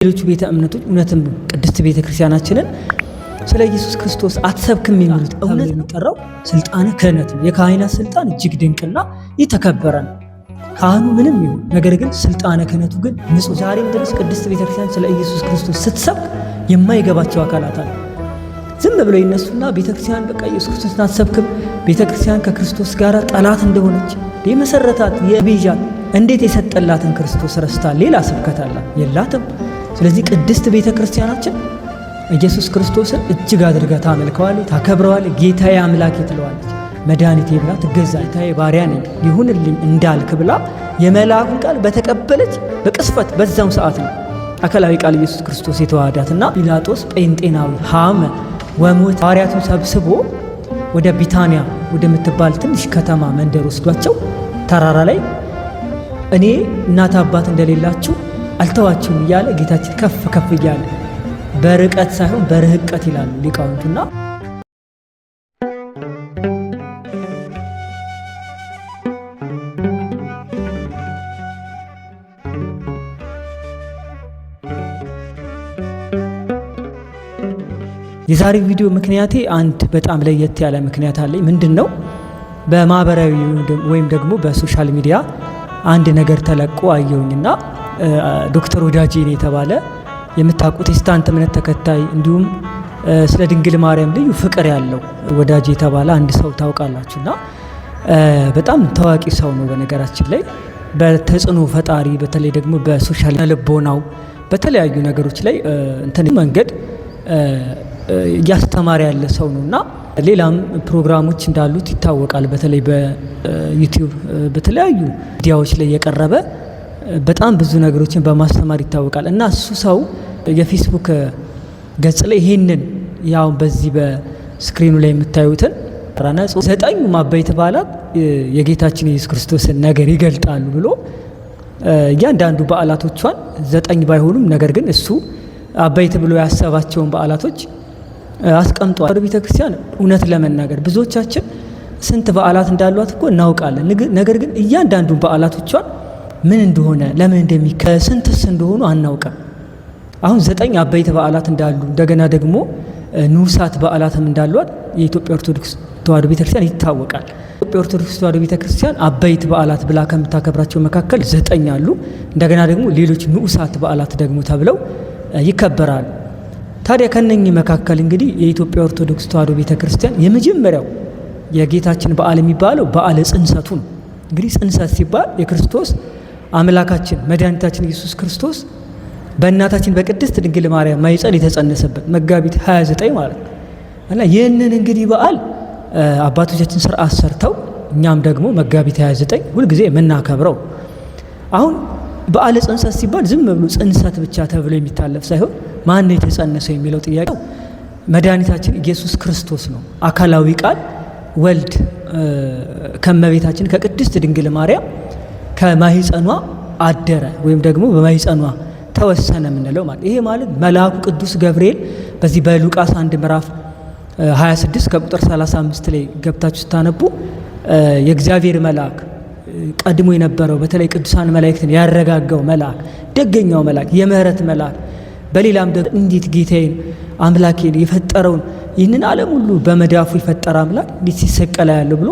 ሌሎቹ ቤተ እምነቶች እውነትም ቅድስት ቤተ ክርስቲያናችንን ስለ ኢየሱስ ክርስቶስ አትሰብክም የሚሉት እውነት የሚቀረው ስልጣነ ክህነት ነው። የካህናት ስልጣን እጅግ ድንቅና የተከበረ ነው። ካህኑ ምንም ይሁን፣ ነገር ግን ስልጣነ ክህነቱ ግን ንጹህ። ዛሬም ድረስ ቅድስት ቤተ ክርስቲያን ስለ ኢየሱስ ክርስቶስ ስትሰብክ የማይገባቸው አካላት አሉ። ዝም ብለው ይነሱና ቤተ ክርስቲያን በቃ ኢየሱስ ክርስቶስን አትሰብክም፣ ቤተ ክርስቲያን ከክርስቶስ ጋር ጠላት እንደሆነች የመሰረታት የቤዣት እንዴት የሰጠላትን ክርስቶስ ረስታ ሌላ ስብከት አላት? የላትም። ስለዚህ ቅድስት ቤተ ክርስቲያናችን ኢየሱስ ክርስቶስን እጅግ አድርጋ ታመልከዋለች፣ ታከብረዋለች። ጌታዬ አምላኬ ትለዋለች። መድኃኒቴ ብላ ትገዛ። ጌታዬ ባሪያ ነኝ ይሁንልኝ እንዳልክ ብላ የመልአኩን ቃል በተቀበለች በቅስፈት በዛው ሰዓት ነው አካላዊ ቃል ኢየሱስ ክርስቶስ የተዋሃዳትና ጲላጦስ ጴንጤናዊ ሐመ ወሞት ሐዋርያቱን ሰብስቦ ወደ ቢታንያ ወደምትባል ትንሽ ከተማ መንደር ወስዷቸው ተራራ ላይ እኔ እናት አባት እንደሌላችሁ አልተዋችሁም እያለ ጌታችን ከፍ ከፍ እያለ በርቀት ሳይሆን በርህቀት ይላሉ ሊቃውንቱና የዛሬው ቪዲዮ ምክንያቴ አንድ በጣም ለየት ያለ ምክንያት አለኝ። ምንድነው? በማህበራዊ ወይም ደግሞ በሶሻል ሚዲያ አንድ ነገር ተለቆ አየውኝና ዶክተር ወዳጄን የተባለ የምታውቁት እምነት ተከታይ እንዲሁም ስለ ድንግል ማርያም ልዩ ፍቅር ያለው ወዳጄ የተባለ አንድ ሰው ታውቃላችሁና በጣም ታዋቂ ሰው ነው። በነገራችን ላይ በተጽዕኖ ፈጣሪ በተለይ ደግሞ በሶሻል ልቦናው በተለያዩ ነገሮች ላይ መንገድ እያስተማረ ያለ ሰው ነውና ሌላም ፕሮግራሞች እንዳሉት ይታወቃል። በተለይ በዩቲዩብ በተለያዩ ሚዲያዎች ላይ የቀረበ በጣም ብዙ ነገሮችን በማስተማር ይታወቃል። እና እሱ ሰው የፌስቡክ ገጽ ላይ ይሄንን ያው በዚህ በስክሪኑ ላይ የምታዩትን 9 አበይት በዓላት የጌታችን ኢየሱስ ክርስቶስን ነገር ይገልጣሉ ብሎ እያንዳንዱ በዓላቶቿን 9 ባይሆኑም ነገር ግን እሱ አበይት ብሎ ያሰባቸውን በዓላቶች አስቀምጧል። ቤተ ክርስቲያን እውነት ለመናገር ብዙዎቻችን ስንት በዓላት እንዳሏት እኮ እናውቃለን። ነገር ግን እያንዳንዱ በዓላቶቿን ምን እንደሆነ ለምን እንደሚከስንትስ እንደሆኑ አናውቅም። አሁን 9 አበይት በዓላት እንዳሉ እንደገና ደግሞ ንዑሳት በዓላትም እንዳሏት የኢትዮጵያ ኦርቶዶክስ ተዋሕዶ ቤተክርስቲያን ይታወቃል። የኢትዮጵያ ኦርቶዶክስ ተዋሕዶ ቤተክርስቲያን አበይት በዓላት ብላ ከምታከብራቸው መካከል 9 አሉ። እንደገና ደግሞ ሌሎች ንዑሳት በዓላት ደግሞ ተብለው ይከበራሉ። ታዲያ ከነኚህ መካከል እንግዲህ የኢትዮጵያ ኦርቶዶክስ ተዋሕዶ ቤተክርስቲያን የመጀመሪያው የጌታችን በዓል የሚባለው በዓለ ጽንሰቱ ነው። እንግዲህ ጽንሰት ሲባል የክርስቶስ አምላካችን መድኃኒታችን ኢየሱስ ክርስቶስ በእናታችን በቅድስት ድንግል ማርያም ማኅፀን የተጸነሰበት መጋቢት 29 ማለት ነው። እና ይህንን እንግዲህ በዓል አባቶቻችን ሥርዓት ሰርተው እኛም ደግሞ መጋቢት 29 ሁልጊዜ የምናከብረው። አሁን በዓለ ጽንሰት ሲባል ዝም ብሎ ጽንሰት ብቻ ተብሎ የሚታለፍ ሳይሆን ማን ነው የተጸነሰው የሚለው ጥያቄው መድኃኒታችን ኢየሱስ ክርስቶስ ነው። አካላዊ ቃል ወልድ ከመቤታችን ከቅድስት ድንግል ማርያም ከማኅፀኗ አደረ ወይም ደግሞ በማኅፀኗ ተወሰነ የምንለው ማለት ይሄ ማለት መልአኩ ቅዱስ ገብርኤል በዚህ በሉቃስ 1 ምዕራፍ 26 ከቁጥር 35 ላይ ገብታችሁ ስታነቡ የእግዚአብሔር መልአክ ቀድሞ የነበረው በተለይ ቅዱሳን መላእክትን ያረጋጋው መልአክ ደገኛው መልአክ የምህረት መልአክ በሌላም ደግሞ እንዴት ጌታዬን አምላኬን የፈጠረውን ይህንን ዓለም ሁሉ በመዳፉ የፈጠረ አምላክ እንዴት ሲሰቀላ ያለው ብሎ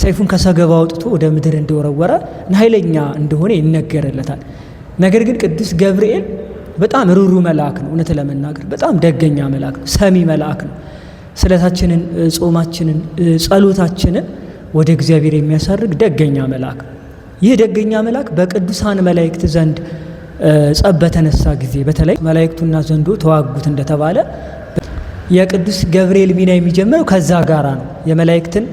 ሰይፉን ከሰገባ አውጥቶ ወደ ምድር እንደወረወረ ኃይለኛ እንደሆነ ይነገርለታል። ነገር ግን ቅዱስ ገብርኤል በጣም ሩሩ መልአክ ነው። እውነት ለመናገር በጣም ደገኛ መልአክ ነው። ሰሚ መልአክ ነው። ስለታችንን፣ ጾማችንን፣ ጸሎታችንን ወደ እግዚአብሔር የሚያሳርግ ደገኛ መልአክ። ይህ ደገኛ መልአክ በቅዱሳን መላእክት ዘንድ ጸብ በተነሳ ጊዜ በተለይ መላእክቱና ዘንዶ ተዋጉት እንደተባለ የቅዱስ ገብርኤል ሚና የሚጀምረው ከዛ ጋራ ነው። የመላእክትን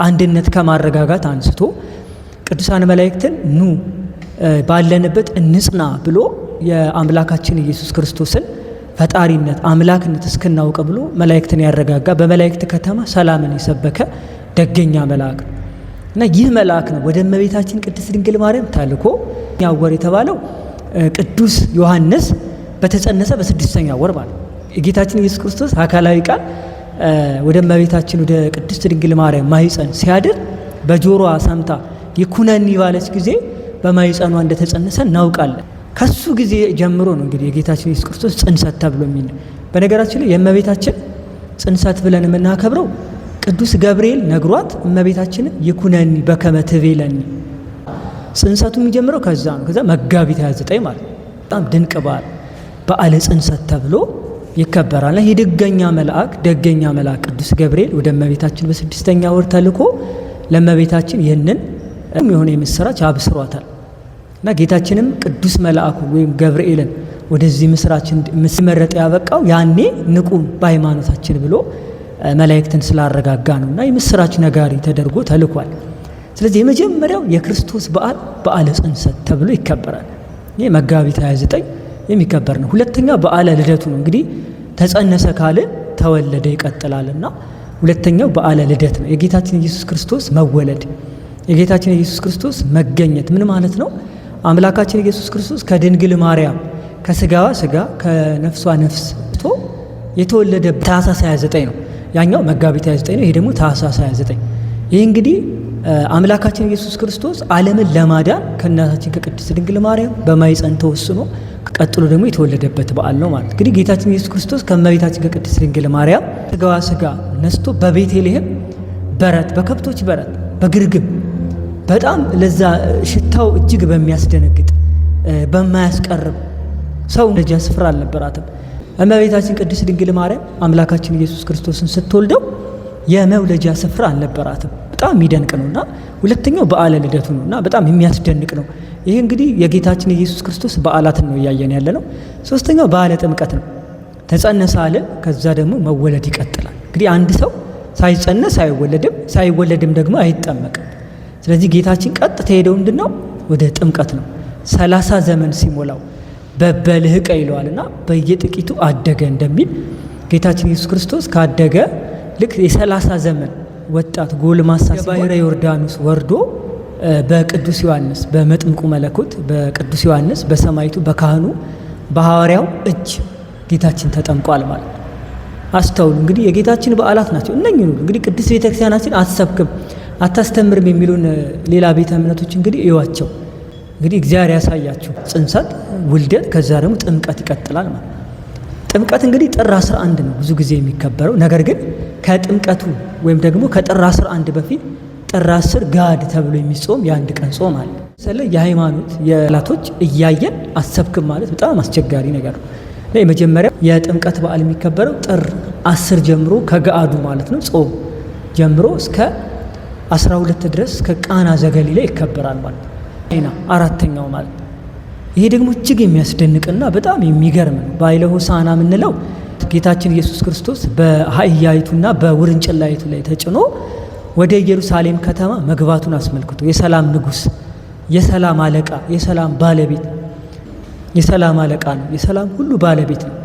አንድነት ከማረጋጋት አንስቶ ቅዱሳን መላእክትን ኑ ባለንበት እንጽና ብሎ የአምላካችን ኢየሱስ ክርስቶስን ፈጣሪነት አምላክነት እስክናውቅ ብሎ መላእክትን ያረጋጋ በመላእክት ከተማ ሰላምን የሰበከ ደገኛ መልአክ ነው። እና ይህ መልአክ ነው ወደ እመቤታችን ቅድስት ድንግል ማርያም ታልኮ ወር የተባለው ቅዱስ ዮሐንስ በተጸነሰ በ6ኛ ወር ማለት የጌታችን ኢየሱስ ክርስቶስ አካላዊ ቃል ወደ እመቤታችን ወደ ቅድስት ድንግል ማርያም ማኅፀን ሲያድር በጆሮዋ ሰምታ ይኩነኒ ባለች ጊዜ በማኅፀኗ እንደተጸነሰ እናውቃለን። ከሱ ጊዜ ጀምሮ ነው እንግዲህ የጌታችን ኢየሱስ ክርስቶስ ጽንሰት ተብሎ የሚል። በነገራችን ላይ የእመቤታችን ጽንሰት ብለን የምናከብረው ቅዱስ ገብርኤል ነግሯት እመቤታችንን ይኩነኒ በከመ ትቤለኒ፣ ጽንሰቱ የሚጀምረው ከዛ ነው። ከዛ መጋቢት 29 ማለት ነው። በጣም ድንቅ በዓለ ጽንሰት ተብሎ ይከበራል። ይህ ደገኛ መልአክ ቅዱስ ገብርኤል ወደ እመቤታችን በ6ኛ ወር ተልኮ ለእመቤታችን ይህንን የሆነ የምስራች አብስሯታል። እና ጌታችንም ቅዱስ መልአኩ ወይም ገብርኤልን ወደዚህ ምስራችን ሲመረጥ ያበቃው ያኔ ንቁ በሃይማኖታችን ብሎ መላእክትን ስላረጋጋ ነው። እና የምስራች ነጋሪ ተደርጎ ተልኳል። ስለዚህ የመጀመሪያው የክርስቶስ በዓለ ጽንሰት ተብሎ ይከበራል። ይህ መጋቢት 29 የሚከበር ነው። ሁለተኛው በዓለ ልደቱ ነው። እንግዲህ ተጸነሰ ካልን ተወለደ ይቀጥላልና ሁለተኛው በዓለ ልደት ነው። የጌታችን ኢየሱስ ክርስቶስ መወለድ፣ የጌታችን ኢየሱስ ክርስቶስ መገኘት ምን ማለት ነው? አምላካችን ኢየሱስ ክርስቶስ ከድንግል ማርያም ከስጋዋ ስጋ ከነፍሷ ነፍስ የተወለደ ታኅሳስ 29 ነው። ያኛው መጋቢት 29 ነው። ይሄ ደግሞ ታኅሳስ 29። ይህ እንግዲህ አምላካችን ኢየሱስ ክርስቶስ ዓለምን ለማዳን ከእናታችን ከቅድስት ድንግል ማርያም በማኅፀን ተወስኖ ቀጥሎ ደግሞ የተወለደበት በዓል ነው ማለት። እንግዲህ ጌታችን ኢየሱስ ክርስቶስ ከእመቤታችን ከቅድስት ድንግል ማርያም ስጋዋ ስጋ ነስቶ በቤተልሔም በረት፣ በከብቶች በረት በግርግም በጣም ለዛ ሽታው እጅግ በሚያስደነግጥ በማያስቀርብ ሰው መውለጃ ስፍራ አልነበራትም። እመቤታችን ቅድስት ድንግል ማርያም አምላካችን ኢየሱስ ክርስቶስን ስትወልደው የመውለጃ ስፍራ አልነበራትም። በጣም የሚደንቅ ነውና ሁለተኛው በዓለ ልደቱ ነውና በጣም የሚያስደንቅ ነው። ይሄ እንግዲህ የጌታችን ኢየሱስ ክርስቶስ በዓላትን ነው እያየን ያለ ነው። ሶስተኛው በዓለ ጥምቀት ነው። ተጸነሰ አለ፣ ከዛ ደግሞ መወለድ ይቀጥላል። እንግዲህ አንድ ሰው ሳይጸነስ ሳይወለድም ደግሞ አይጠመቅም። ስለዚህ ጌታችን ቀጥታ ሄደው ምንድነው ወደ ጥምቀት ነው። 30 ዘመን ሲሞላው በበልህቀ ይለዋልና በየጥቂቱ አደገ እንደሚል ጌታችን ኢየሱስ ክርስቶስ ካደገ ልክ የ30 ዘመን ወጣት ጎልማሳ ባሕረ ዮርዳኖስ ወርዶ በቅዱስ ዮሐንስ በመጥምቁ መለኮት በቅዱስ ዮሐንስ በሰማይቱ በካህኑ በሐዋርያው እጅ ጌታችን ተጠምቋል ማለት ነው። አስተውሉ እንግዲህ የጌታችን በዓላት ናቸው እነኚህ ነው። እንግዲህ ቅድስት ቤተክርስቲያናችን አትሰብክም አታስተምርም የሚሉን ሌላ ቤተ እምነቶች እንግዲህ እዩዋቸው። እንግዲህ እግዚአብሔር ያሳያችሁ ጽንሰት፣ ውልደት፣ ከዛ ደግሞ ጥምቀት ይቀጥላል ማለት ነው። ጥምቀት እንግዲህ ጥር 11 ነው ብዙ ጊዜ የሚከበረው። ነገር ግን ከጥምቀቱ ወይም ደግሞ ከጥር 11 በፊት ጥር 10 ጋድ ተብሎ የሚጾም የአንድ ቀን ጾም አለ። ስለዚህ የሃይማኖት የላቶች እያየን አሰብክም ማለት በጣም አስቸጋሪ ነገር ነው። የመጀመሪያው የጥምቀት በዓል የሚከበረው ጥር 10 ጀምሮ ከገአዱ ማለት ነው ጾም ጀምሮ እስከ 12 ድረስ እስከ ቃና ዘገሊላ ይከበራል ማለት ነው። አራተኛው ማለት ይሄ ደግሞ እጅግ የሚያስደንቅና በጣም የሚገርም ነው። በኃይለ ሆሳዕና የምንለው ጌታችን ኢየሱስ ክርስቶስ በአህያይቱና በውርንጭላይቱ ላይ ተጭኖ ወደ ኢየሩሳሌም ከተማ መግባቱን አስመልክቶ የሰላም ንጉሥ፣ የሰላም አለቃ፣ የሰላም ባለቤት፣ የሰላም አለቃ ነው፣ የሰላም ሁሉ ባለቤት ነው።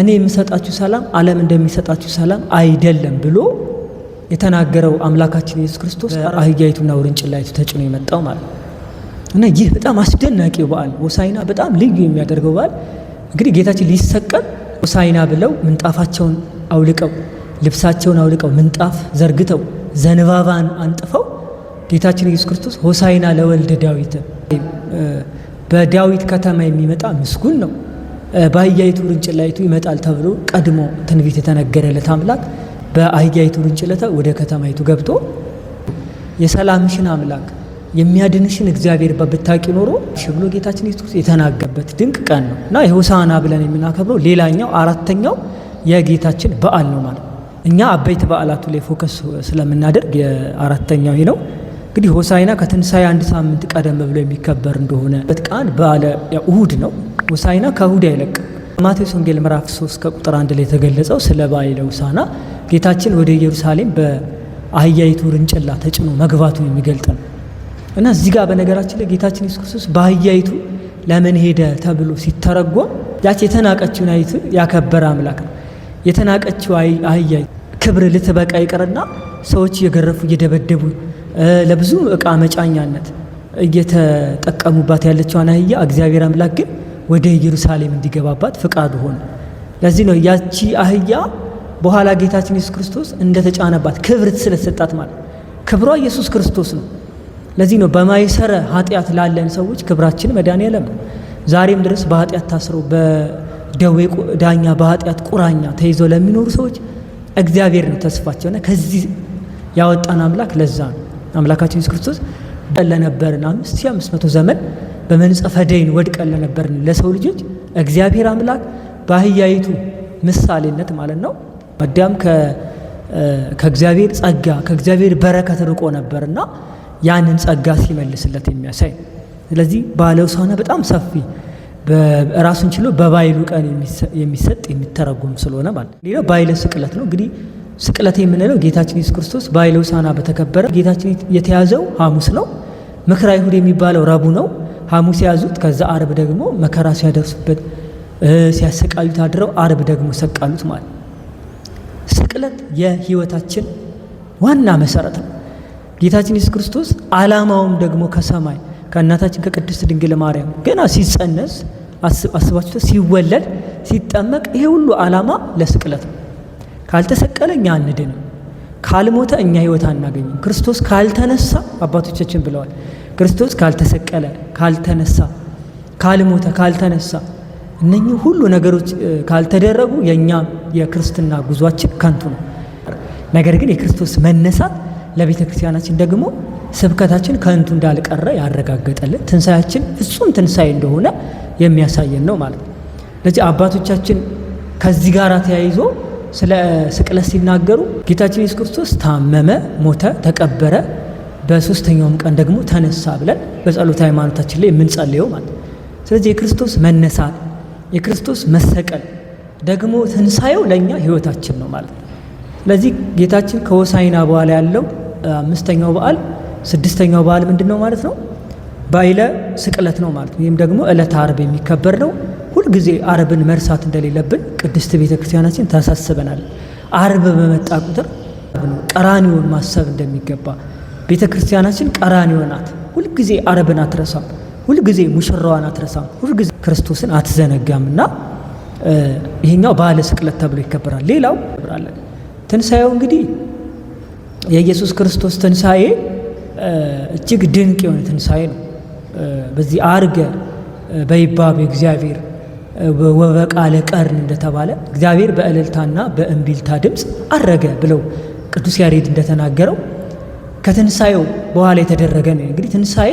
እኔ የምሰጣችሁ ሰላም ዓለም እንደሚሰጣችሁ ሰላም አይደለም ብሎ የተናገረው አምላካችን ኢየሱስ ክርስቶስ አህያይቱና ውርንጭላይቱ ተጭኖ የመጣው ማለት ነው። እና ይህ በጣም አስደናቂው በዓል ሆሳዕና በጣም ልዩ የሚያደርገው በዓል እንግዲህ ጌታችን ሊሰቀል ሆሳዕና ብለው ምንጣፋቸውን አውልቀው ልብሳቸውን አውልቀው ምንጣፍ ዘርግተው ዘንባባን አንጥፈው ጌታችን ኢየሱስ ክርስቶስ ሆሳዕና ለወልደ ዳዊት በዳዊት ከተማ የሚመጣ ምስጉን ነው፣ በአህያይቱ ውርንጭላይቱ ይመጣል ተብሎ ቀድሞ ትንቢት የተነገረለት አምላክ በአህያይቱ ውርንጭላይቱ ወደ ከተማይቱ ገብቶ የሰላምሽን አምላክ የሚያድንሽን እግዚአብሔር በብታቂ ኖሮ ብሎ ጌታችን ኢየሱስ የተናገረበት ድንቅ ቀን ነው እና የሆሳዕና ብለን የምናከብረው ሌላኛው አራተኛው የጌታችን በዓል ነው ማለት ነው። እኛ አበይት በዓላቱ ላይ ፎከስ ስለምናደርግ የአራተኛው ይሄ ነው። እንግዲህ ሆሳዕና ከትንሣኤ አንድ ሳምንት ቀደም ብሎ የሚከበር እንደሆነ በቃል በዓለ እሁድ ነው። ሆሳዕና ከእሁድ አይለቅም። ማቴዎስ ወንጌል ምዕራፍ 3 ከቁጥር 1 ላይ የተገለጸው ስለ በዓለ ሆሳዕና ጌታችን ወደ ኢየሩሳሌም በአህያይቱ ውርንጭላ ተጭኖ መግባቱን የሚገልጥ ነው እና እዚህ ጋር በነገራችን ላይ ጌታችን ኢየሱስ ክርስቶስ በአህያይቱ ለምን ሄደ ተብሎ ሲተረጎም ያች የተናቀችውን አህያይቱ ያከበረ አምላክ ነው። የተናቀችው አህያ ክብር ልትበቃ ይቅርና ሰዎች እየገረፉ እየደበደቡ ለብዙ ዕቃ መጫኛነት እየተጠቀሙባት ያለችውን አህያ እግዚአብሔር አምላክ ግን ወደ ኢየሩሳሌም እንዲገባባት ፍቃዱ ሆነ። ለዚህ ነው ያቺ አህያ በኋላ ጌታችን ኢየሱስ ክርስቶስ እንደተጫነባት ክብር ስለተሰጣት ማለት ክብሯ ኢየሱስ ክርስቶስ ነው። ለዚህ ነው በማይሰረ ኃጢአት ላለን ሰዎች ክብራችን መድኃኔዓለም ነው። ዛሬም ድረስ በኃጢአት ታስረው በደዌ ዳኛ በኃጢአት ቁራኛ ተይዘው ለሚኖሩ ሰዎች እግዚአብሔር ነው ተስፋቸውና ከዚህ ያወጣን አምላክ ለዛ ነው አምላካችን ኢየሱስ ክርስቶስ ለነበርን 5500 ዘመን በመንጸፈ ደይን ወድቀን ለነበርን ለሰው ልጆች እግዚአብሔር አምላክ በአህያይቱ ምሳሌነት ማለት ነው አዳም ከእግዚአብሔር ጸጋ ከእግዚአብሔር በረከት ርቆ ነበርና ያንን ጸጋ ሲመልስለት የሚያሳይ። ስለዚህ በዓለ ሆሳዕና በጣም ሰፊ ራሱን ችሎ በባይሉ ቀን የሚሰጥ የሚተረጎም ስለሆነ ማለት ነው። ሌላው ባይለ ስቅለት ነው። እንግዲህ ስቅለት የምንለው ጌታችን ኢየሱስ ክርስቶስ ባይለ ሆሳዕና በተከበረ ጌታችን የተያዘው ሐሙስ ነው። ምክረ አይሁድ የሚባለው ረቡዕ ነው። ሐሙስ ያዙት። ከዛ አርብ ደግሞ መከራ ሲያደርሱበት ሲያሰቃዩት አድረው አርብ ደግሞ ሰቀሉት ማለት። ስቅለት የህይወታችን ዋና መሰረት ነው። ጌታችን ኢየሱስ ክርስቶስ ዓላማውም ደግሞ ከሰማይ ከእናታችን ከቅድስት ድንግል ማርያም ገና ሲጸነስ አስባችሁ ሲወለድ ሲጠመቅ ይሄ ሁሉ ዓላማ ለስቅለት ነው። ካልተሰቀለ እኛ አንድንም፣ ካልሞተ እኛ ህይወት አናገኝም። ክርስቶስ ካልተነሳ አባቶቻችን ብለዋል፣ ክርስቶስ ካልተሰቀለ ካልተነሳ ካልሞተ ካልተነሳ እነኚህ ሁሉ ነገሮች ካልተደረጉ የኛ የክርስትና ጉዟችን ከንቱ ነው። ነገር ግን የክርስቶስ መነሳት ለቤተ ክርስቲያናችን ደግሞ ስብከታችን ከንቱ እንዳልቀረ ያረጋገጠልን ትንሳኤያችን ፍጹም ትንሳኤ እንደሆነ የሚያሳየን ነው ማለት ነው። ስለዚህ አባቶቻችን ከዚህ ጋር ተያይዞ ስለ ስቅለት ሲናገሩ ጌታችን ኢየሱስ ክርስቶስ ታመመ፣ ሞተ፣ ተቀበረ፣ በሶስተኛውም ቀን ደግሞ ተነሳ ብለን በጸሎት ሃይማኖታችን ላይ የምንጸልየው ማለት ነው። ስለዚህ የክርስቶስ መነሳት የክርስቶስ መሰቀል ደግሞ ትንሳኤው ለኛ ህይወታችን ነው ማለት ነው። ስለዚህ ጌታችን ከሆሳዕና በኋላ ያለው አምስተኛው በዓል ስድስተኛው በዓል ምንድነው ማለት ነው? ባይለ ስቅለት ነው ማለት ነው። ይህም ደግሞ ዕለተ ዓርብ የሚከበር ነው። ሁልጊዜ ዓርብን መርሳት እንደሌለብን ቅድስት ቤተክርስቲያናችን ታሳስበናል። ዓርብ በመጣ ቁጥር ቀራንዮን ማሰብ እንደሚገባ ቤተክርስቲያናችን ቀራንዮ ናት። ሁልጊዜ ዓርብን አትረሳም። ሁልጊዜ ሙሽራዋን አትረሳም። ሁልጊዜ ክርስቶስን አትዘነጋምና ይሄኛው በዓለ ስቅለት ተብሎ ይከበራል። ሌላው ይከበራል ትንሳኤው። እንግዲህ የኢየሱስ ክርስቶስ ትንሳኤ እጅግ ድንቅ የሆነ ትንሳኤ ነው። በዚህ አርገ በይባብ እግዚአብሔር ወበቃለ ቀርን እንደተባለ እግዚአብሔር በእልልታና በእምቢልታ ድምፅ አረገ ብለው ቅዱስ ያሬድ እንደተናገረው ከትንሳኤው በኋላ የተደረገ ነው። እንግዲህ ትንሳኤ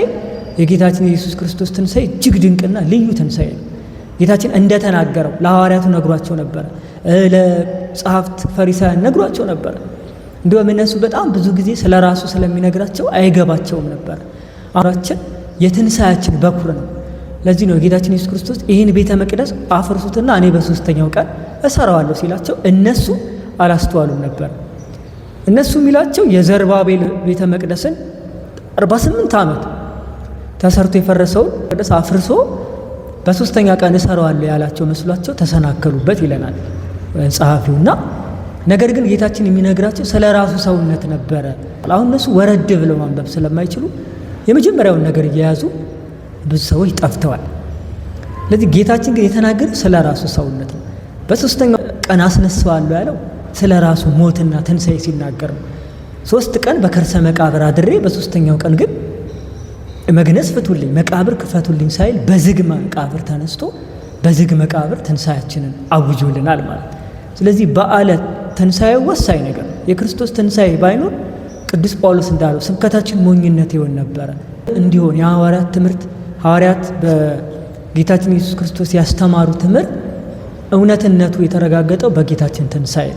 የጌታችን የኢየሱስ ክርስቶስ ትንሳኤ እጅግ ድንቅና ልዩ ትንሳኤ ነው። ጌታችን እንደተናገረው ለሐዋርያቱ ነግሯቸው ነበር፣ ለጸሐፍት ፈሪሳውያን ነግሯቸው ነበር። እንደውም እነሱ በጣም ብዙ ጊዜ ስለ ራሱ ስለሚነግራቸው አይገባቸውም ነበር። አራችን የትንሳኤያችን በኩር ነው። ለዚህ ነው ጌታችን ኢየሱስ ክርስቶስ ይህን ቤተ መቅደስ አፍርሱትና እኔ በሶስተኛው ቀን እሰራዋለሁ ሲላቸው እነሱ አላስተዋሉም ነበር። እነሱ የሚላቸው የዘሩባቤል ቤተ መቅደስን 48 ዓመት ተሰርቶ የፈረሰውን መቅደስ አፍርሶ በሶስተኛ ቀን እሰራዋለሁ ያላቸው መስሏቸው ተሰናከሉበት ይለናል ጸሐፊውና። ነገር ግን ጌታችን የሚነግራቸው ስለ ራሱ ሰውነት ነበረ። አሁን እነሱ ወረድ ብለው ማንበብ ስለማይችሉ የመጀመሪያውን ነገር እየያዙ ብዙ ሰዎች ጠፍተዋል። ስለዚህ ጌታችን ግን የተናገረው ስለ ራሱ ሰውነት ነው። በሶስተኛው ቀን አስነሳዋለሁ ያለው ስለ ራሱ ሞትና ትንሣኤ ሲናገር ነው። 3 ቀን በከርሰ መቃብር አድሬ በሶስተኛው ቀን ግን መግነዝ ፍቱልኝ፣ መቃብር ክፈቱልኝ ሳይል በዝግ መቃብር ተነስቶ በዝግ መቃብር ትንሣኤያችንን አውጆልናል ማለት። ስለዚህ በዓለ ትንሣኤ ወሳኝ ነገር ነው። የክርስቶስ ትንሣኤ ባይኖር ቅዱስ ጳውሎስ እንዳለው ስብከታችን ሞኝነት ይሆን ነበረ። እንዲሆን የሐዋርያት ትምህርት ሐዋርያት በጌታችን ኢየሱስ ክርስቶስ ያስተማሩ ትምህርት እውነትነቱ የተረጋገጠው በጌታችን ትንሣኤ።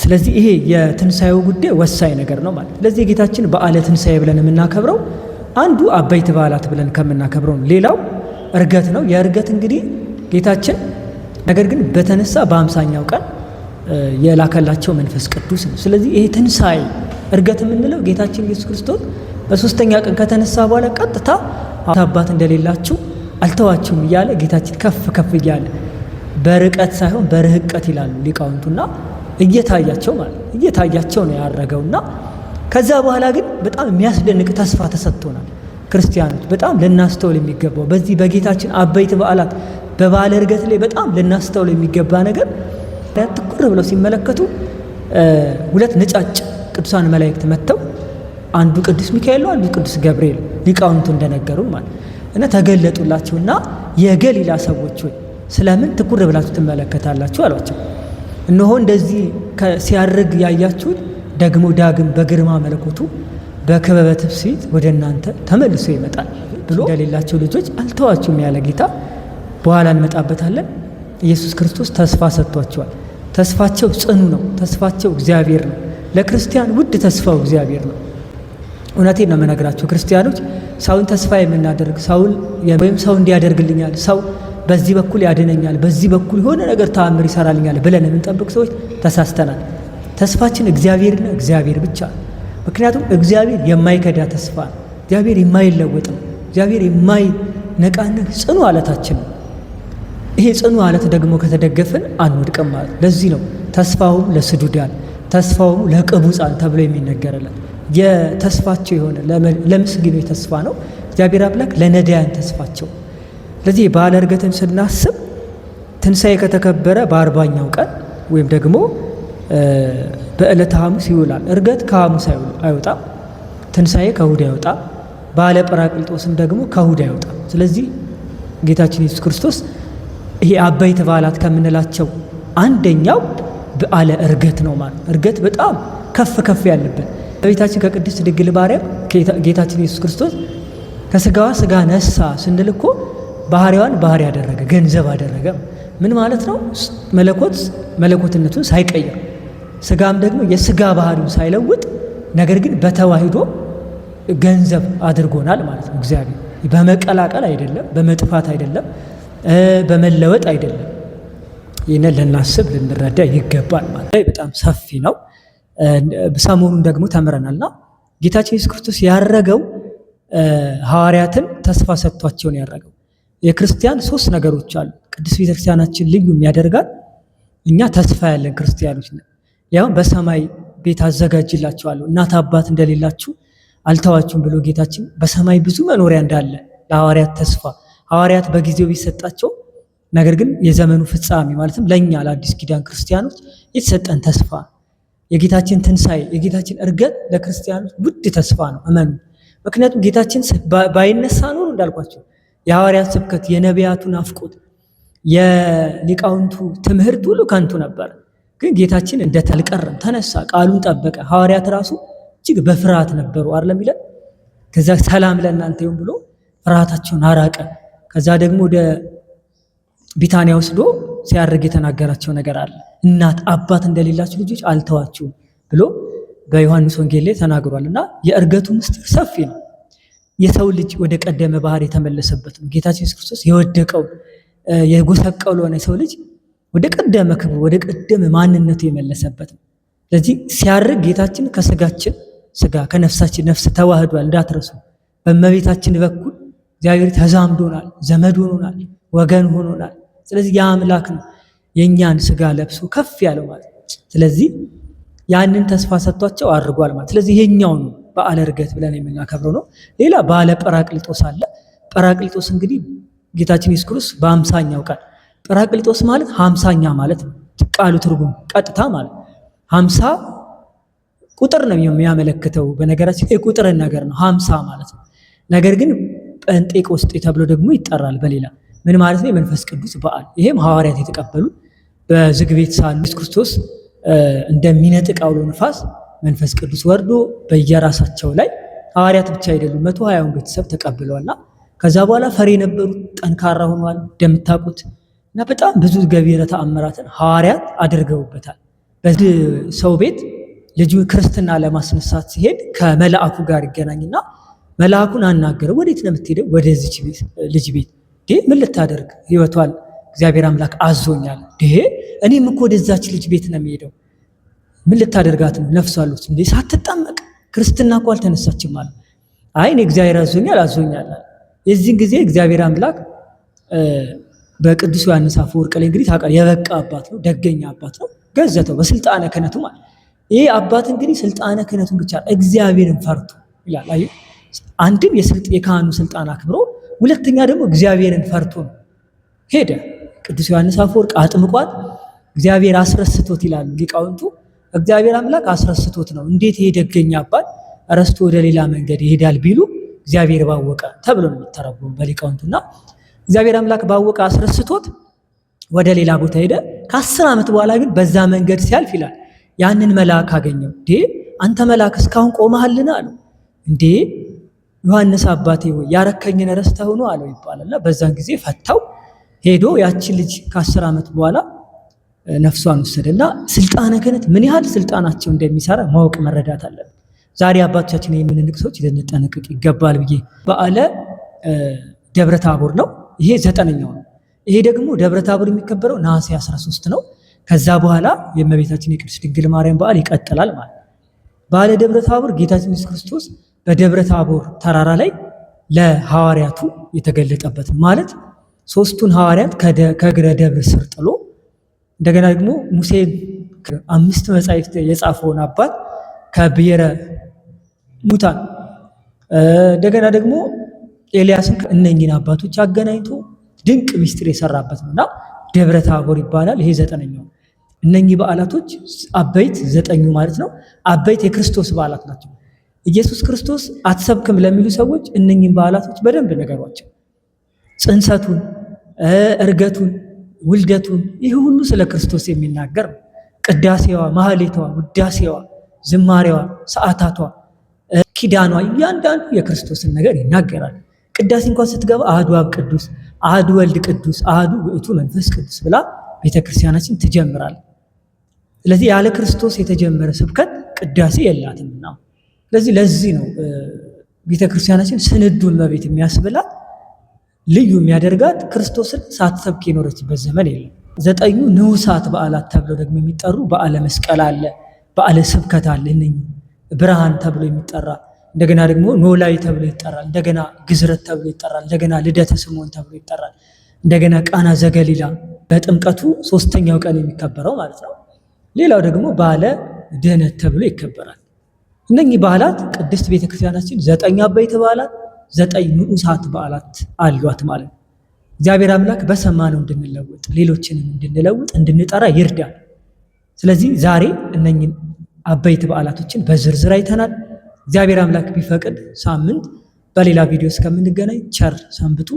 ስለዚህ ይሄ የትንሣኤው ጉዳይ ወሳኝ ነገር ነው ማለት። ስለዚህ የጌታችን በዓለ ትንሣኤ ብለን የምናከብረው አንዱ አበይት በዓላት ብለን ከምናከብረው ነው። ሌላው ዕርገት ነው። የዕርገት እንግዲህ ጌታችን ነገር ግን በተነሳ በ50ኛው ቀን የላከላቸው መንፈስ ቅዱስ ነው። ስለዚህ ይሄ ትንሣኤ ዕርገት የምንለው ጌታችን ኢየሱስ ክርስቶስ በሶስተኛ ቀን ከተነሳ በኋላ ቀጥታ አባት እንደሌላችሁ አልተዋችሁም እያለ ጌታችን ከፍ ከፍ እያለ በርቀት ሳይሆን በርህቀት ይላሉ ሊቃውንቱና እየታያቸው ማለት እየታያቸው ነው ያረገውና ከዛ በኋላ ግን በጣም የሚያስደንቅ ተስፋ ተሰጥቶናል። ክርስቲያኖች በጣም ልናስተውል የሚገባው በዚህ በጌታችን አበይት በዓላት በበዓለ ዕርገት ላይ በጣም ልናስተውል የሚገባ ነገር ትኩር ብለው ሲመለከቱ 2 ነጫጭ ቅዱሳን መላእክት መጥተው አንዱ ቅዱስ ሚካኤል ነው፣ አንዱ ቅዱስ ገብርኤል ሊቃውንቱ እንደነገሩ ማለት እና ተገለጡላቸውና የገሊላ ሰዎች ሆይ ስለምን ትኩር ብላችሁ ትመለከታላችሁ አሏቸው። እነሆ እንደዚህ ሲያርግ ያያችሁት ደግሞ ዳግም በግርማ መለኮቱ በክበበ ትፍስሕት ወደ እናንተ ተመልሶ ይመጣል ብሎ እንደሌላቸው ልጆች አልተዋችሁም ያለ ጌታ በኋላ እንመጣበታለን። ኢየሱስ ክርስቶስ ተስፋ ሰጥቷቸዋል። ተስፋቸው ጽኑ ነው። ተስፋቸው እግዚአብሔር ነው። ለክርስቲያን ውድ ተስፋው እግዚአብሔር ነው። እውነቴን ነው የምነግራቸው ክርስቲያኖች፣ ሰውን ተስፋ የምናደርግ ወይም ሰው እንዲያደርግልኛል፣ ሰው በዚህ በኩል ያድነኛል፣ በዚህ በኩል የሆነ ነገር ተአምር ይሰራልኛል ብለን የምንጠብቅ ሰዎች ተሳስተናል። ተስፋችን እግዚአብሔርና እግዚአብሔር ብቻ ነው። ምክንያቱም እግዚአብሔር የማይከዳ ተስፋ ነው። እግዚአብሔር የማይለወጥ ነው። እግዚአብሔር የማይነቃነቅ ጽኑ አለታችን ነው። ይሄ ጽኑ አለት ደግሞ ከተደገፈን አንወድቅም ማለት። ለዚህ ነው ተስፋውም ለስዱዳን ተስፋውም ለቅቡፃን ተብሎ የሚነገርለት። የተስፋቸው የሆነ ለምስኪኖች ተስፋ ነው እግዚአብሔር አምላክ፣ ለነዳያን ተስፋቸው። ስለዚህ በዓለ ዕርገትን ስናስብ ትንሣኤ ከተከበረ በ40ኛው ቀን ወይም ደግሞ በዕለተ ሐሙስ ይውላል። ዕርገት ከሐሙስ አይወጣም፣ ትንሣኤ ከእሁድ አይወጣም፣ በዓለ ጰራቅሊጦስም ደግሞ ከእሁድ አይወጣም። ስለዚህ ጌታችን ኢየሱስ ክርስቶስ ይሄ አበይት በዓላት ከምንላቸው አንደኛው በዓለ ዕርገት ነው ማለት። ዕርገት በጣም ከፍ ከፍ ያለበት ከቤታችን ከቅድስት ድንግል ማርያም ጌታችን ኢየሱስ ክርስቶስ ከስጋዋ ስጋ ነሳ ስንል እኮ ባህሪዋን ባህሪ ያደረገ ገንዘብ አደረገ። ምን ማለት ነው? መለኮትነቱን ሳይቀየር ስጋም ደግሞ የስጋ ባህሪውን ሳይለውጥ ነገር ግን በተዋሂዶ ገንዘብ አድርጎናል ማለት ነው። እግዚአብሔር በመቀላቀል አይደለም፣ በመጥፋት አይደለም፣ በመለወጥ አይደለም። ይህንን ልናስብ ልንረዳ ይገባል ማለት ነው። በጣም ሰፊ ነው። ሰሞኑን ደግሞ ተምረናልና ጌታችን ኢየሱስ ክርስቶስ ያረገው ሐዋርያትን ተስፋ ሰጥቷቸው ነው ያረገው። የክርስቲያን 3 ነገሮች አሉ። ቅዱስ ቤተክርስቲያናችን ልዩ የሚያደርጋል እኛ ተስፋ ያለን ክርስቲያኖች ነን። ያው በሰማይ ቤት አዘጋጅላችኋለሁ እናት አባት እንደሌላችሁ አልተዋችሁም ብሎ ጌታችን በሰማይ ብዙ መኖሪያ እንዳለ ለሐዋርያት ተስፋ ሐዋርያት በጊዜው ቢሰጣቸው ነገር ግን የዘመኑ ፍጻሜ ማለትም ለእኛ ለአዲስ ኪዳን ክርስቲያኖች የተሰጠን ተስፋ የጌታችን ትንሣኤ የጌታችን ዕርገት ለክርስቲያኖች ውድ ተስፋ ነው። እመኑ። ምክንያቱም ጌታችን ባይነሳ ኖሮ እንዳልኳቸው የሐዋርያት ስብከት፣ የነቢያቱ ናፍቆት፣ የሊቃውንቱ ትምህርት ሁሉ ከንቱ ነበር። ግን ጌታችን አልቀረም፣ ተነሳ፣ ቃሉን ጠበቀ። ሐዋርያት ራሱ እጅግ በፍርሃት ነበሩ አይደለም ይላል። ከዛ ሰላም ለእናንተ ይሁን ብሎ ፍርሃታቸውን አራቀ። ከዛ ደግሞ ወደ ቢታንያ ወስዶ ሲያርግ የተናገራቸው ነገር አለ። እናት አባት እንደሌላችሁ ልጆች አልተዋችሁም ብሎ በዮሐንስ ወንጌል ላይ ተናግሯል። እና የዕርገቱ ምስጢር ሰፊ ነው። የሰው ልጅ ወደ ቀደመ ባህር የተመለሰበት ነው። ጌታችን ኢየሱስ ክርስቶስ የወደቀው የጎሰቀለውን የሰው ልጅ ወደ ቀደመ ክብር ወደ ቀደመ ማንነቱ የመለሰበት ነው። ስለዚህ ሲያርግ ጌታችን ከስጋችን ስጋ ከነፍሳችን ነፍስ ተዋህዷል። እንዳትረሱ። በእመቤታችን በኩል እግዚአብሔር ተዛምዶናል፣ ዘመድ ሆኖናል፣ ወገን ሆኖናል። ስለዚህ ያ አምላክ ነው የእኛን ስጋ ለብሶ ከፍ ያለው ማለት ነው። ስለዚህ ያንን ተስፋ ሰጥቷቸው አድርጓል ማለት። ስለዚህ ይሄኛው ነው በዓለ ዕርገት ብለን የምናከብረው ነው። ሌላ በዓለ ጰራቅሊጦስ አለ። ጰራቅሊጦስ እንግዲህ ጌታችን ኢየሱስ ክርስቶስ በ50ኛው ቀን ጰራቅሊጦስ ማለት 50ኛ ማለት ነው። ቃሉ ትርጉም ቀጥታ ማለት 50 ቁጥር ነው የሚያመለክተው። በነገራችን የቁጥርን ነገር ነው 50 ማለት ነው። ነገር ግን ጴንጤቆስጤ ተብሎ ደግሞ ይጠራል በሌላ ምን ማለት ነው? የመንፈስ ቅዱስ በዓል። ይሄም ሐዋርያት የተቀበሉ በዝግ ቤት ሳሉ ኢየሱስ ክርስቶስ እንደሚነጥቅ አውሎ ነፋስ መንፈስ ቅዱስ ወርዶ በየራሳቸው ላይ ሐዋርያት ብቻ አይደሉም 120ውን ቤተሰብ ተቀብለዋልና ከዛ በኋላ ፈሪ የነበሩት ጠንካራ ሆኗል እንደምታውቁት። እና በጣም ብዙ ገቢረ ተአምራትን ሐዋርያት አድርገውበታል። በዚህ ሰው ቤት ልጁ ክርስትና ለማስነሳት ሲሄድ ከመልአኩ ጋር ይገናኝና መልአኩን አናገረው። ወዴት ነው የምትሄደው? ወደዚች ቤት ልጅ ቤት። ምን ልታደርግ? ህይወቷን እግዚአብሔር አምላክ አዞኛል። እኔም እኮ ወደዛች ልጅ ቤት ነው የሚሄደው። ምን ልታደርጋት ነው? ነፍሷ አሉት እንዴ ሳትጠመቅ ክርስትና እኮ አልተነሳችም አለ። አይ እኔ እግዚአብሔር አዞኛል። የዚህን ጊዜ እግዚአብሔር አምላክ በቅዱስ ዮሐንስ አፈወርቅ ላይ እንግዲህ ታውቃለህ የበቃ አባት ነው፣ ደገኛ አባት ነው። ገዘተው በስልጣነ ክህነቱ ማለት ይሄ አባት እንግዲህ ስልጣነ ክህነቱን ብቻ እግዚአብሔርን ፈርቶ ይላል። አይ አንድም የካህኑ ስልጣን አክብሮ፣ ሁለተኛ ደግሞ እግዚአብሔርን ፈርቶ ነው ሄደ። ቅዱስ ዮሐንስ አፈወርቅ አጥምቋት እግዚአብሔር አስረስቶት ይላሉ ሊቃውንቱ። እግዚአብሔር አምላክ አስረስቶት ነው። እንዴት ይሄ ደገኛ አባት ረስቶ ወደ ሌላ መንገድ ይሄዳል ቢሉ እግዚአብሔር ባወቀ ተብሎ ነው የሚተረጎመው በሊቃውንቱና እግዚአብሔር አምላክ ባወቀ አስረስቶት ወደ ሌላ ቦታ ሄደ። ከ10 ዓመት በኋላ ግን በዛ መንገድ ሲያልፍ ይላል ያንን መልአክ አገኘው። እንዴ አንተ መልአክ እስካሁን ቆመሃልን አለው። እንዴ ዮሐንስ አባቴ ሆይ ያረከኝን ረስተህ ነው አለው ይባላልና በዛን ጊዜ ፈታው። ሄዶ ያቺ ልጅ ከ10 ዓመት በኋላ ነፍሷን ወሰደና ስልጣነ ክህነት ምን ያህል ስልጣናቸው እንደሚሰራ ማወቅ መረዳት አለብን። ዛሬ አባቶቻችን የምንንቅ ሰዎች ልንጠነቀቅ ይገባል ብዬ በዓለ ደብረ ታቦር ነው። ይሄ 9ኛው ነው። ይሄ ደግሞ ደብረ ታቦር የሚከበረው ነሐሴ 13 ነው። ከዛ በኋላ የእመቤታችን የቅድስት ድንግል ማርያም በዓል ይቀጥላል ማለት ነው። በዓለ ደብረ ታቦር ጌታችን ኢየሱስ ክርስቶስ በደብረ ታቦር ተራራ ላይ ለሐዋርያቱ የተገለጠበት ነው። ማለት 3ቱን ሐዋርያት ከእግረ ደብር ስር ጥሎ እንደገና ደግሞ ሙሴ 5 መጻሕፍት የጻፈውን አባት ከብሔረ ሙታን እንደገና ደግሞ ኤልያስን እነኚህን አባቶች አገናኝቶ ድንቅ ምስጢር የሰራበት ነውና ደብረ ታቦር ይባላል። ይሄ 9ኛው። እነኚህ በዓላቶች አበይት 9ኙ ማለት ነው። አበይት የክርስቶስ በዓላት ናቸው። ኢየሱስ ክርስቶስ አትሰብክም ለሚሉ ሰዎች እነኚህን በዓላቶች በደንብ ነገሯቸው። ጽንሰቱን፣ እርገቱን፣ ውልደቱን ይህ ሁሉ ስለ ክርስቶስ የሚናገር ነው። ቅዳሴዋ፣ ማህሌቷ፣ ውዳሴዋ፣ ዝማሬዋ፣ ሰዓታቷ፣ ኪዳኗ እያንዳንዱ የክርስቶስን ነገር ይናገራል። ቅዳሴ እንኳን ስትገባ አሐዱ አብ ቅዱስ፣ አሐዱ ወልድ ቅዱስ፣ አሐዱ ውእቱ መንፈስ ቅዱስ ብላ ቤተክርስቲያናችን ትጀምራል። ስለዚህ ያለ ክርስቶስ የተጀመረ ስብከት ቅዳሴ የላትምና ለዚህ ነው ቤተክርስቲያናችን ስንዱን እመቤት የሚያስብላት ልዩ የሚያደርጋት ክርስቶስን ሳትሰብክ የኖረችበት ዘመን የለም። 9ኙ ንዑሳት በዓላት ተብለው ደግሞ የሚጠሩ በዓለ መስቀል አለ፣ በዓለ ስብከት አለ። እነኚህ ብርሃን ተብሎ የሚጠራ እንደገና ደግሞ ኖላዊ ተብሎ ይጠራል። እንደገና ግዝረት ተብሎ ይጠራል። እንደገና ልደተ ስምዖን ተብሎ ይጠራል። እንደገና ቃና ዘገሊላ በጥምቀቱ 3ኛው ቀን የሚከበረው ማለት ነው። ሌላው ደግሞ በዓለ ድኅነት ተብሎ ይከበራል። እነኚህ በዓላት ቅድስት ቤተክርስቲያናችን 9 አበይት በዓላት 9 ንዑሳት በዓላት አሏት ማለት ነው። እግዚአብሔር አምላክ በሰማነው እንድንለውጥ ሌሎችንም እንድንለውጥ እንድንጠራ ይርዳል። ስለዚህ ዛሬ እነኚህን አበይት በዓላቶችን በዝርዝር አይተናል። እግዚአብሔር አምላክ ቢፈቅድ ሳምንት በሌላ ቪዲዮ እስከምንገናኝ ቸር ሰንብቱ።